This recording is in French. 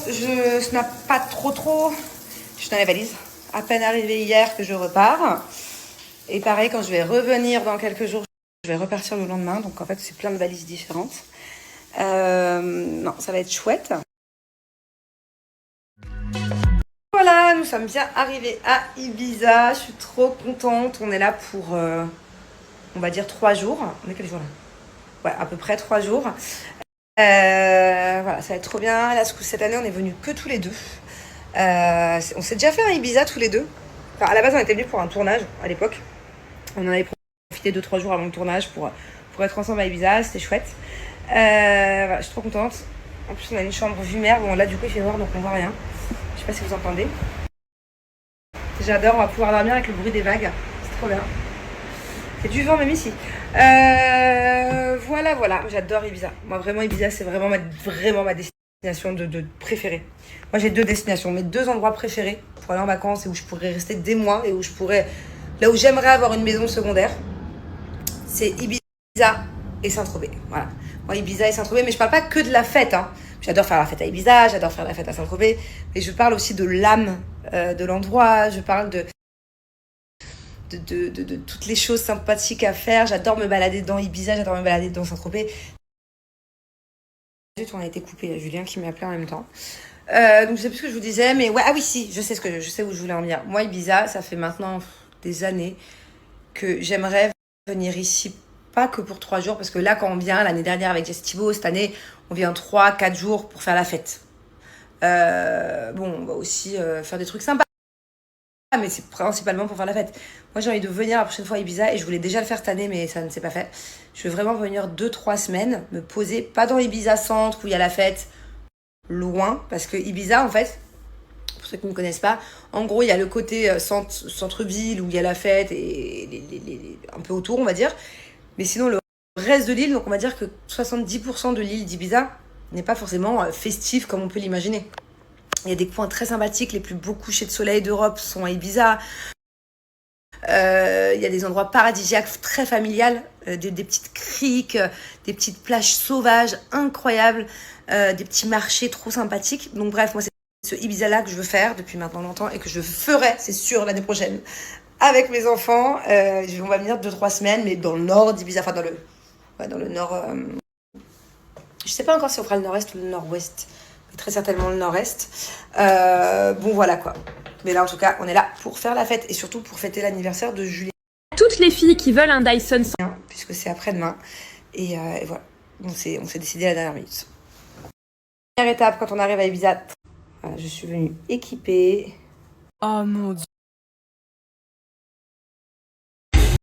ce n'a pas trop. Je suis dans les valises. À peine arrivée hier que je repars. Et pareil, quand je vais revenir dans quelques jours, je vais repartir le lendemain. Donc en fait, c'est plein de valises différentes. Non, ça va être chouette. Voilà, nous sommes bien arrivés à Ibiza. Je suis trop contente. On est là pour, on va dire, 3 jours. On est quel jour là? Ouais, à peu près 3 jours. Voilà, ça va être trop bien. Là, cette année, on est venus que tous les deux. On s'est déjà fait un Ibiza tous les deux. Enfin, à la base, on était venus pour un tournage à l'époque. On en avait profité 2-3 jours avant le tournage pour être ensemble à Ibiza. C'était chouette. Voilà, je suis trop contente. En plus, on a une chambre vue mer. Bon, là, du coup, il fait noir, donc on voit rien. Je sais pas si vous entendez. J'adore, on va pouvoir dormir avec le bruit des vagues. C'est trop bien. C'est du vent même ici. Voilà. J'adore Ibiza. Moi, vraiment, Ibiza, c'est vraiment ma destination de préférée. Moi, j'ai 2 destinations. Mes 2 endroits préférés pour aller en vacances et où je pourrais rester des mois et où là où j'aimerais avoir une maison secondaire, c'est Ibiza et Saint-Tropez. Voilà. Moi, Ibiza et Saint-Tropez, mais je parle pas que de la fête, hein. J'adore faire la fête à Ibiza, j'adore faire la fête à Saint-Tropez, mais je parle aussi de l'âme de l'endroit, je parle de toutes les choses sympathiques à faire. J'adore me balader dans Ibiza, j'adore me balader dans Saint-Tropez. On a été coupé, il y a Julien qui m'a appelé en même temps. Donc je sais plus ce que je vous disais, mais ouais, ah oui, si, je sais où je voulais en venir. Moi, Ibiza, ça fait maintenant des années que j'aimerais venir ici, pas que pour 3 jours, parce que là, quand on vient, l'année dernière avec Jess Thibault, cette année, on vient 3-4 jours pour faire la fête. Bon, on va aussi faire des trucs sympas, mais c'est principalement pour faire la fête. Moi, j'ai envie de venir la prochaine fois à Ibiza, et je voulais déjà le faire cette année, mais ça ne s'est pas fait. Je veux vraiment venir 2-3 semaines, me poser, pas dans Ibiza centre où il y a la fête, loin, parce que Ibiza, en fait, pour ceux qui ne connaissent pas, en gros, il y a le côté centre-ville où il y a la fête et un peu autour, on va dire. Mais sinon, le reste de l'île, donc on va dire que 70% de l'île d'Ibiza n'est pas forcément festif comme on peut l'imaginer. Il y a des coins très sympathiques, les plus beaux couchers de soleil d'Europe sont à Ibiza. Il y a des endroits paradisiaques, très familiales, des petites criques, des petites plages sauvages incroyables, des petits marchés trop sympathiques. Donc bref, moi c'est ce Ibiza-là que je veux faire depuis maintenant longtemps et que je ferai, c'est sûr, l'année prochaine avec mes enfants. On va venir 2-3 semaines, mais dans le nord d'Ibiza, enfin dans le nord. Je sais pas encore si on fera le nord-est ou le nord-ouest, mais très certainement le nord-est. Bon voilà quoi. Mais là en tout cas, on est là pour faire la fête et surtout pour fêter l'anniversaire de Julien. Toutes les filles qui veulent un Dyson, puisque c'est après-demain. Et voilà, on s'est décidé à la dernière minute. Première étape quand on arrive à Ibiza. Voilà, je suis venue équipée. oh mon Dieu.